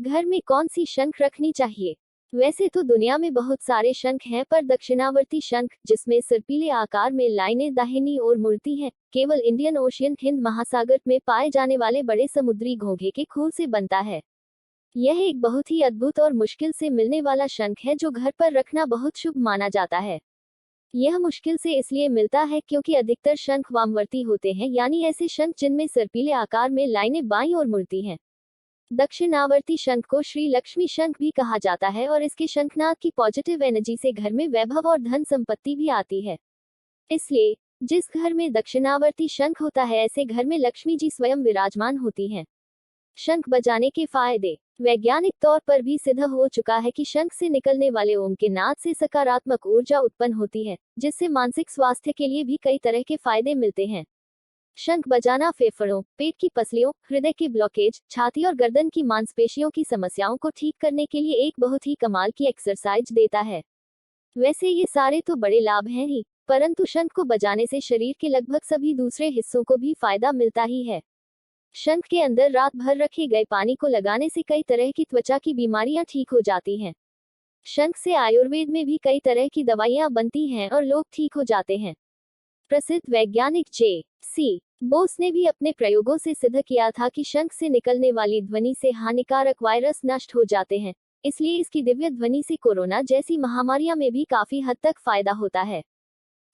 घर में कौन सी शंख रखनी चाहिए? वैसे तो दुनिया में बहुत सारे शंख हैं, पर दक्षिणावर्ती शंख, जिसमें सर्पीले आकार में लाइनें दाहिनी ओर मुड़ती हैं, केवल इंडियन ओशियन हिंद महासागर में पाए जाने वाले बड़े समुद्री घोंघे के खूर से बनता है। यह एक बहुत ही अद्भुत और मुश्किल से मिलने वाला शंख है जो घर पर रखना बहुत शुभ माना जाता है। यह मुश्किल से इसलिए मिलता है क्योंकि अधिकतर शंख वामवर्ती होते हैं, यानी ऐसे शंख जिनमें सर्पीले आकार में लाइनें बाईं ओर मुड़ती हैं। दक्षिणावर्ती शंख को श्री लक्ष्मी शंख भी कहा जाता है और इसके शंखनाद की पॉजिटिव एनर्जी से घर में वैभव और धन संपत्ति भी आती है। इसलिए जिस घर में दक्षिणावर्ती शंख होता है, ऐसे घर में लक्ष्मी जी स्वयं विराजमान होती हैं। शंख बजाने के फायदे। वैज्ञानिक तौर पर भी सिद्ध हो चुका है कि शंख से निकलने वाले ओम के नाद से सकारात्मक ऊर्जा उत्पन्न होती है, जिससे मानसिक स्वास्थ्य के लिए भी कई तरह के फायदे मिलते हैं। शंख बजाना फेफड़ों, पेट की पसलियों, हृदय के ब्लॉकेज, छाती और गर्दन की मांसपेशियों की समस्याओं को ठीक करने के लिए एक बहुत ही कमाल की एक्सरसाइज देता है। वैसे ये सारे तो बड़े लाभ हैं ही, परंतु शंख को बजाने से शरीर के लगभग सभी दूसरे हिस्सों को भी फायदा मिलता ही है। शंख के अंदर रात भर रखे गए पानी को लगाने से कई तरह की त्वचा की बीमारियां ठीक हो जाती हैं। शंख से आयुर्वेद में भी कई तरह की दवाइयां बनती हैं और लोग ठीक हो जाते हैं। प्रसिद्ध वैज्ञानिक जे.सी. बोस ने भी अपने प्रयोगों से सिद्ध किया था कि शंख से निकलने वाली ध्वनि से हानिकारक वायरस नष्ट हो जाते हैं, इसलिए इसकी दिव्य ध्वनि से कोरोना जैसी महामारियां में भी काफी हद तक फायदा होता है।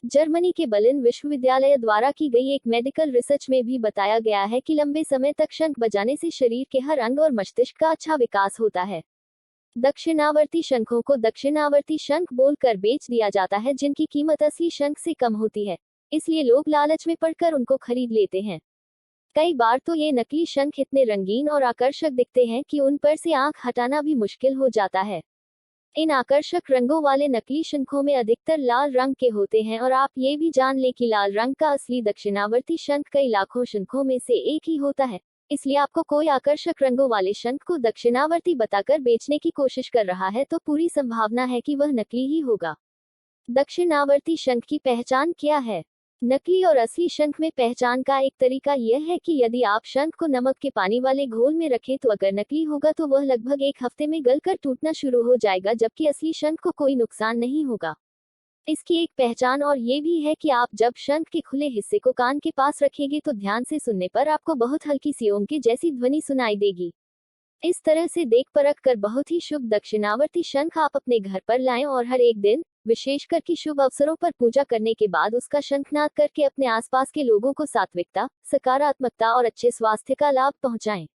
जर्मनी के बर्लिन विश्वविद्यालय द्वारा की गई एक मेडिकल रिसर्च में भी बताया गया है कि लंबे समय तक शंख बजाने से शरीर के हर अंग और मस्तिष्क का अच्छा विकास होता है। दक्षिणावर्ती शंखों को दक्षिणावर्ती शंख बोलकर बेच दिया जाता है, जिनकी कीमत असली शंख से कम होती है, इसलिए लोग लालच में पड़कर उनको खरीद लेते हैं। कई बार तो ये नकली शंख इतने रंगीन और आकर्षक दिखते हैं कि उन पर से आंख हटाना भी मुश्किल हो जाता है। इन आकर्षक रंगों वाले नकली शंखों में अधिकतर लाल रंग के होते हैं, और आप ये भी जान लें कि लाल रंग का असली दक्षिणावर्ती शंख कई लाखों शंखों में से एक ही होता है। इसलिए आपको कोई आकर्षक रंगों वाले शंख को दक्षिणावर्ती बताकर बेचने की कोशिश कर रहा है तो पूरी संभावना है कि वह नकली ही होगा। दक्षिणावर्ती शंख की पहचान क्या है? नकली और असली शंख में पहचान का एक तरीका यह है कि यदि आप शंख को नमक के पानी वाले घोल में रखें तो अगर नकली होगा तो वह लगभग एक हफ्ते में गलकर टूटना शुरू हो जाएगा, जबकि असली शंख को कोई नुकसान नहीं होगा। इसकी एक पहचान और ये भी है कि आप जब शंख के खुले हिस्से को कान के पास रखेंगे तो ध्यान से सुनने पर आपको बहुत हल्की सी ओम के जैसी ध्वनि सुनाई देगी। इस तरह से देख परख कर बहुत ही शुभ दक्षिणावर्ती शंख आप अपने घर पर लाएं और हर एक दिन, विशेषकर कि शुभ अवसरों पर पूजा करने के बाद उसका शंखनाद करके अपने आसपास के लोगों को सात्विकता, सकारात्मकता और अच्छे स्वास्थ्य का लाभ पहुंचाएं।